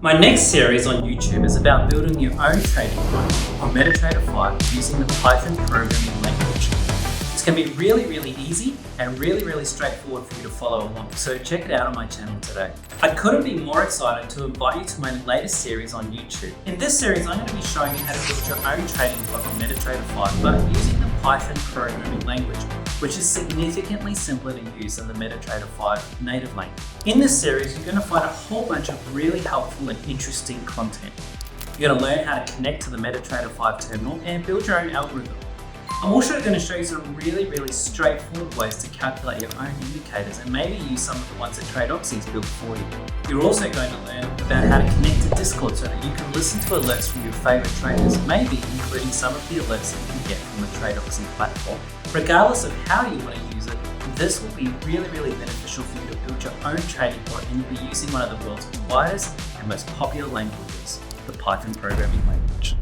My next series on YouTube is about building your own trading book on MetaTrader 5 using the Python programming language. It's going to be really easy and really straightforward for you to follow along, so check it out on my channel today. I couldn't be more excited to invite you to my latest series on YouTube. In this series, I'm going to be showing you how to build your own trading book on MetaTrader 5 but using the Python programming language, which is significantly simpler to use than the MetaTrader 5 native language. In this series, you're going to find a whole bunch of really helpful and interesting content. You're going to learn how to connect to the MetaTrader 5 terminal and build your own algorithm. I'm also going to show you some really straightforward ways to calculate your own indicators and maybe use some of the ones that TradeOxy's built for you. You're also going to learn about how to connect to Discord so that you can listen to alerts from your favorite traders, maybe including some of the alerts that you can get from the TradeOxy platform. Regardless of how you want to use it, this will be really beneficial for you to build your own trading bot, and you'll be using one of the world's widest and most popular languages, the Python programming language.